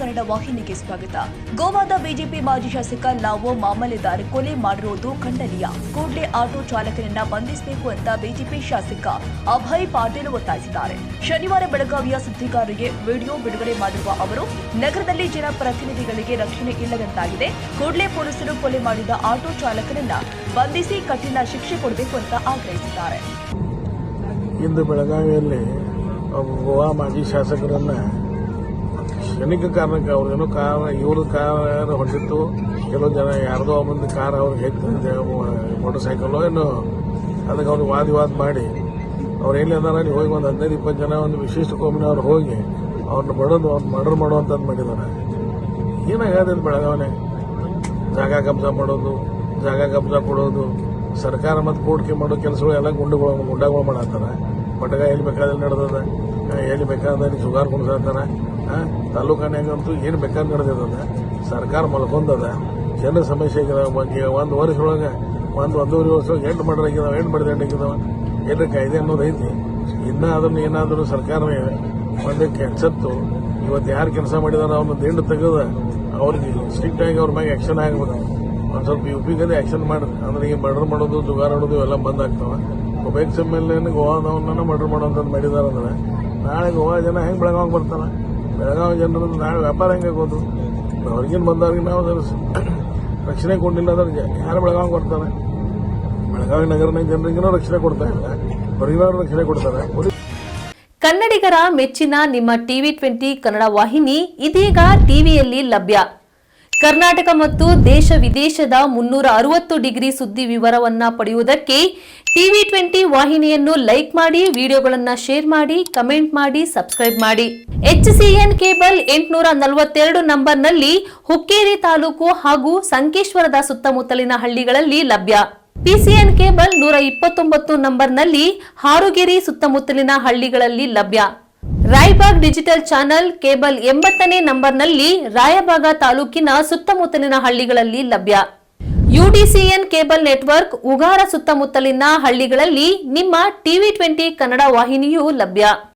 ಕನ್ನಡ ವಾಹಿನಿಗೆ ಸ್ವಾಗತ. ಗೋವಾದ ಬಿಜೆಪಿ ಮಾಜಿ ಶಾಸಕ ಲಾವೋ ಮಾಮಲೆದಾರ್ ಕೊಲೆ ಮಾಡಿರುವುದು ಖಂಡನೀಯ. ಕೂಡಲೇ ಆಟೋ ಚಾಲಕನನ್ನ ಬಂಧಿಸಬೇಕು ಅಂತ ಬಿಜೆಪಿ ಶಾಸಕ ಅಭಯ್ ಪಾಟೀಲ್ ಒತ್ತಾಯಿಸಿದ್ದಾರೆ. ಶನಿವಾರ ಬೆಳಗಾವಿಯ ಸುದ್ದಿಗಾರರಿಗೆ ವಿಡಿಯೋ ಬಿಡುಗಡೆ ಮಾಡಿರುವ ಅವರು, ನಗರದಲ್ಲಿ ಜನಪ್ರತಿನಿಧಿಗಳಿಗೆ ರಕ್ಷಣೆ ಇಲ್ಲದಂತಾಗಿದೆ. ಕೂಡಲೇ ಪೊಲೀಸರು ಕೊಲೆ ಮಾಡಿದ ಆಟೋ ಚಾಲಕನನ್ನ ಬಂಧಿಸಿ ಕಠಿಣ ಶಿಕ್ಷೆ ಕೊಡಬೇಕು ಅಂತ ಆಗ್ರಹಿಸಿದ್ದಾರೆ. ಇಂದು ಬೆಳಗಾವಿಯಲ್ಲಿ ಗೋವಾ ಮಾಜಿ ಶಾಸಕರನ್ನ ಕ್ಷಣಿಕ ಕಾರಣಕ್ಕೆ ಅವ್ರೇನೋ ಇವ್ರ ಕಾರ್ ಹೊಂದಿತ್ತು, ಕೆಲವು ಜನ ಯಾರ್ದೋ ಒಂದು ಕಾರ್ ಅವ್ರಿಗೆ ಹೆಚ್ಚಿದೆ, ಮೋಟರ್ ಸೈಕಲ್ ಏನೋ, ಅದಕ್ಕೆ ಅವ್ರಿಗೆ ವಾದ ಮಾಡಿ ಅವ್ರು ಎಲ್ಲಿ ಅದಾರ ಅಲ್ಲಿ ಹೋಗಿ ಒಂದು 15-20 ಜನ ಒಂದು ವಿಶಿಷ್ಟ ಕೋಮಿನವ್ರು ಹೋಗಿ ಅವ್ರನ್ನ ಬಡೋದು ಮರ್ಡರ್ ಮಾಡುವಂಥದ್ದು ಮಾಡಿದ್ದಾರೆ. ಏನಾಗದೆ ಬೆಳಗಾವನೆ ಜಾಗ ಕಬ್ಜಾ ಮಾಡೋದು, ಜಾಗ ಕಬ್ಜಾ ಕೊಡೋದು, ಸರ್ಕಾರ ಮತ್ತು ಕೋರ್ಟ್ಗೆ ಮಾಡೋ ಕೆಲಸಗಳು ಎಲ್ಲ ಗುಂಡಗಳು ಮಾಡತ್ತಾರೆ. ಪಟಗ ಎಲ್ಲಿ ಬೇಕಾದ್ರೆ ನಡೆದದ, ಎಲ್ಲಿ ಬೇಕಾದ್ರೆ ಸುಗಾರ್ ಕುಣಿಸ್ತಾರೆ. ತಾಲೂಕಾನ್ಯಾಗಂತೂ ಏನು ಬೇಕಾದ್ರೆ ನಡೆದಿದೆ. ಸರ್ಕಾರ ಮಲ್ಕೊಂಡದ, ಜನರ ಸಮಸ್ಯೆ ಬಗ್ಗೆ ಒಂದು ವರ್ಷದೊಳಗೆ ಒಂದೂವರೆ ವರ್ಷದೊಳಗೆ 8 ಮರ್ಡರ್ ಆಗಿದಾವೆ, 8 ಮರ್ಡರ್ ಆಗಿದಾವೆ. ಏನು ಕಾಯ್ದೆ ಅನ್ನೋದು ಐತಿ. ಇನ್ನೂ ಅದನ್ನು ಏನಾದರೂ ಸರ್ಕಾರವೇ ಒಂದಕ್ಕೆ ಎಚ್ಚೆತ್ತು ಇವತ್ತು ಯಾರು ಕೆಲಸ ಮಾಡಿದಾರೆ ಅವ್ರನ್ನ ದಿಂಡು ತೆಗೆದ ಅವ್ರಿಗೆ ಸ್ಟ್ರಿಕ್ಟ್ ಆಗಿ ಅವ್ರ ಮ್ಯಾಗೆ ಆಕ್ಷನ್ ಆಗ್ಬೇಕು. ಒಂದು ಸ್ವಲ್ಪ ಯುಪಿಗದೇ ಆಕ್ಷನ್ ಮಾಡಿದ್ರೆ ಅಂದ್ರೆ ಈಗ ಮರ್ಡರ್ ಮಾಡೋದು, ಜುಗಾರ್ ಆಡೋದು ಇವೆಲ್ಲ ಬಂದ್ ಆಗ್ತಾವೆ. ಒಬ್ಬೆಕ್ಸ್ ಮೇಲೆ ಗೋವಾದವನ್ನ ಮರ್ಡರ್ ಮಾಡೋಂಥದ್ದು ಮಾಡಿದಾರೆ ಅಂದ್ರೆ ನಾಳೆ ಗೋವಾ ಜನ ಹೆಂಗೆ ಬೆಳಗಾವಿಗೆ ಬರ್ತಾನೆ? ಬೆಳಗಾವಿ ಜನರು ನಾಳೆ ವ್ಯಾಪಾರ ಹೆಂಗೆ ಆಗೋದು? ಹೊರಗಿನ ಬಂದವ್ರಿಗೆ ನಾವು ರಕ್ಷಣೆ ಕೊಡಲಿಲ್ಲ ಅಂದ್ರೆ ಯಾರು ಬೆಳಗಾವಿಗೆ ಬರ್ತಾರೆ? ಬೆಳಗಾವಿ ನಗರನ ಜನರಿಗೂ ರಕ್ಷಣೆ ಕೊಡ್ತಾ ಇಲ್ಲ, ಹೊರಗಿನವ್ರು ರಕ್ಷಣೆ ಕೊಡ್ತಾರೆ. ಕನ್ನಡಿಗರ ಮೆಚ್ಚಿನ ನಿಮ್ಮ ಟಿವಿ 20 ಕನ್ನಡ ವಾಹಿನಿ ಇದೀಗ ಟಿವಿಯಲ್ಲಿ ಲಭ್ಯ. ಕರ್ನಾಟಕ ಮತ್ತು ದೇಶ ವಿದೇಶದ 360 ಡಿಗ್ರಿ ಸುದ್ದಿ ವಿವರವನ್ನ ಪಡೆಯುವುದಕ್ಕೆ ಟಿವಿ 20 ವಾಹಿನಿಯನ್ನು ಲೈಕ್ ಮಾಡಿ, ವಿಡಿಯೋಗಳನ್ನು ಶೇರ್ ಮಾಡಿ, ಕಮೆಂಟ್ ಮಾಡಿ, ಸಬ್ಸ್ಕ್ರೈಬ್ ಮಾಡಿ. HCN ಕೇಬಲ್ 842 ನಂಬರ್ನಲ್ಲಿ ಹುಕ್ಕೇರಿ ತಾಲೂಕು ಹಾಗೂ ಸಂಕೇಶ್ವರದ ಸುತ್ತಮುತ್ತಲಿನ ಹಳ್ಳಿಗಳಲ್ಲಿ ಲಭ್ಯ. PCN ಕೇಬಲ್ 129 ನಂಬರ್ನಲ್ಲಿ ಹಾರುಗೆರೆ ಸುತ್ತಮುತ್ತಲಿನ ಹಳ್ಳಿಗಳಲ್ಲಿ ಲಭ್ಯ. ರಾಯಬಾಗ್ ಡಿಜಿಟಲ್ ಚಾನೆಲ್ ಕೇಬಲ್ 80ನೇ ನಂಬರ್ನಲ್ಲಿ ರಾಯಬಾಗ ತಾಲೂಕಿನ ಸುತ್ತಮುತ್ತಲಿನ ಹಳ್ಳಿಗಳಲ್ಲಿ ಲಭ್ಯ. UDCN ಕೇಬಲ್ ನೆಟ್ವರ್ಕ್ ಉಗಾರ ಸುತ್ತಮುತ್ತಲಿನ ಹಳ್ಳಿಗಳಲ್ಲಿ ನಿಮ್ಮ ಟಿವಿ 20 ಕನ್ನಡ ವಾಹಿನಿಯೂ ಲಭ್ಯ.